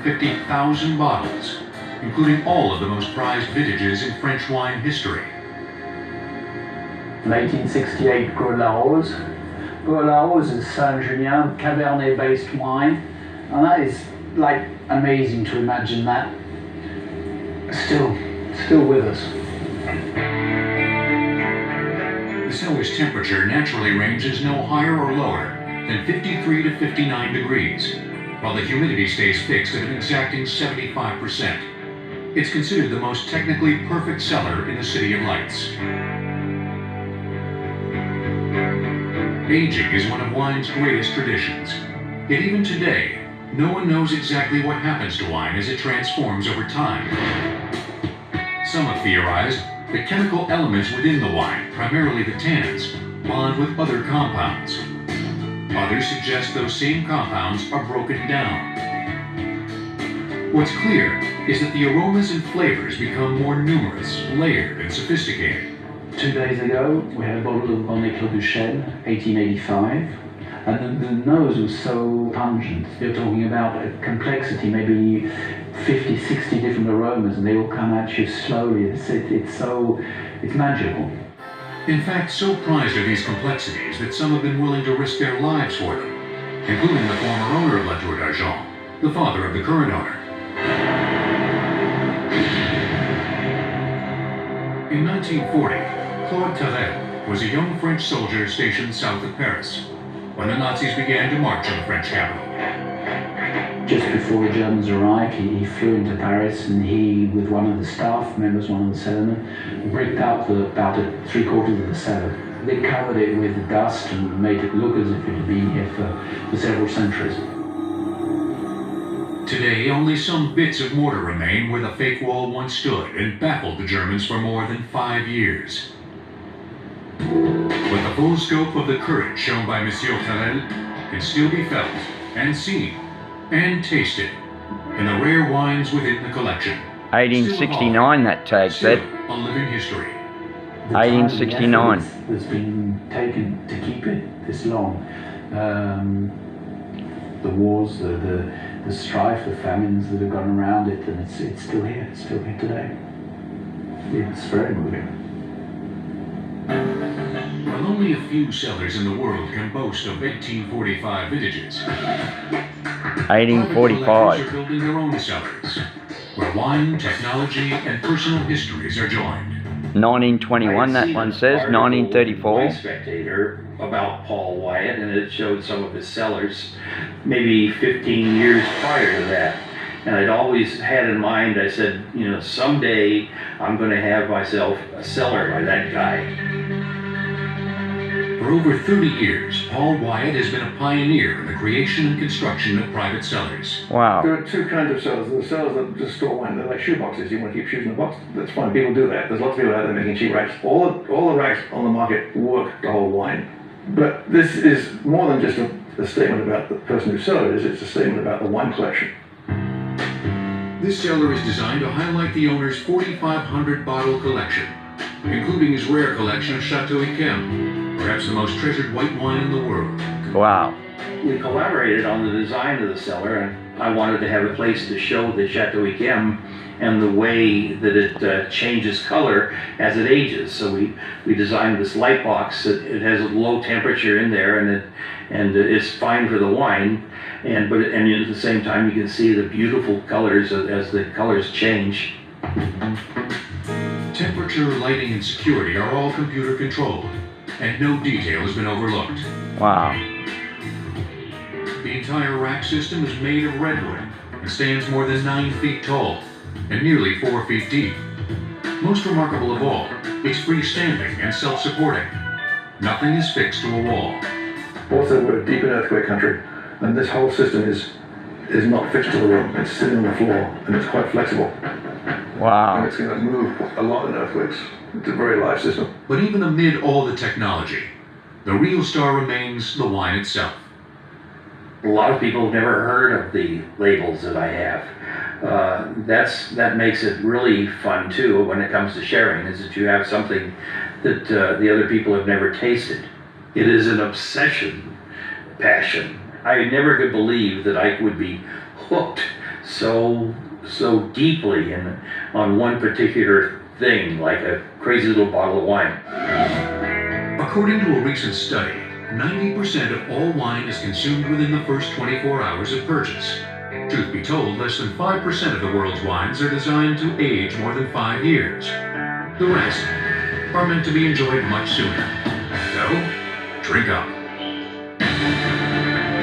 250,000 bottles, including all of the most prized vintages in French wine history. 1868 Gros de la Rose. Gros de la Rose is Saint-Junien, Cabernet-based wine, and that is like amazing to imagine that. Still with us. The cellar's temperature naturally ranges no higher or lower than 53 to 59 degrees, while the humidity stays fixed at an exacting 75%. It's considered the most technically perfect cellar in the City of Lights. Aging is one of wine's greatest traditions. Yet even today, no one knows exactly what happens to wine as it transforms over time. Some have theorized that chemical elements within the wine, primarily the tannins, bond with other compounds. Others suggest those same compounds are broken down. What's clear is that the aromas and flavors become more numerous, layered, and sophisticated. 2 days ago, we had a bottle of Bonnet Clos du Chêne, 1885, and the nose was so pungent. You're talking about a complexity, maybe 50, 60 different aromas, and they all come at you slowly. It's magical. In fact, so prized are these complexities that some have been willing to risk their lives for them, including the former owner of La Tour d'Argent, the father of the current owner. In 1940, Claude Terrel was a young French soldier stationed south of Paris when the Nazis began to march on the French capital. Just before the Germans arrived, he flew into Paris, and he, with one of the staff members, one of the cellarmen, bricked up about 3/4 of the cellar. They covered it with dust and made it look as if it had been here for several centuries. Today, only some bits of mortar remain where the fake wall once stood and baffled the Germans for more than 5 years. But the full scope of the courage shown by Monsieur Terrel can still be felt and seen and tasted in the rare wines within the collection. 1869 that tag said. A living history. 1869. That's been taken to keep it this long. The wars, the strife, the famines that have gone around it, and it's still here. It's still here today. Yeah, it's very moving. While only a few cellars in the world can boast of 1845 vintages, 1845. are building their own cellars, where wine, technology, and personal histories are joined. 1921 that one says. 1934. Spectator about Paul Wyatt, and it showed some of his cellars maybe 15 years prior to that. And I'd always had in mind, I said, you know, someday I'm going to have myself a cellar by that guy. For over 30 years, Paul Wyatt has been a pioneer in the creation and construction of private cellars. Wow. There are two kinds of cellars. There are cellars that just store wine. They're like shoe boxes. You want to keep shoes in a box. That's fine. People do that. There's lots of people out there making cheap racks. All the racks on the market work to hold wine. But this is more than just a statement about the person whose cellar it is. It's a statement about the wine collection. This cellar is designed to highlight the owner's 4,500 bottle collection, including his rare collection of Chateau Yquem, perhaps the most treasured white wine in the world. Wow. We collaborated on the design of the cellar, and I wanted to have a place to show the Chateau Yquem and the way that it changes color as it ages. So we designed this light box. It has a low temperature in there, and it's fine for the wine. And at the same time, you can see the beautiful colors as the colors change. Temperature, lighting, and security are all computer controlled, and no detail has been overlooked. Wow. The entire rack system is made of redwood and stands more than 9 feet tall and nearly 4 feet deep. Most remarkable of all, it's freestanding and self-supporting. Nothing is fixed to a wall. Also, we're deep in earthquake country, and this whole system is not fixed to the room. It's sitting on the floor, and it's quite flexible. Wow. And it's going to move a lot in earthquakes. It's a very live system. But even amid all the technology, the real star remains the wine itself. A lot of people have never heard of the labels that I have. That makes it really fun too when it comes to sharing, is that you have something that the other people have never tasted. It is an obsession, passion. I never could believe that I would be hooked so deeply on one particular thing, like a crazy little bottle of wine. According to a recent study, 90% of all wine is consumed within the first 24 hours of purchase. Truth be told, less than 5% of the world's wines are designed to age more than 5 years. The rest are meant to be enjoyed much sooner. So, drink up.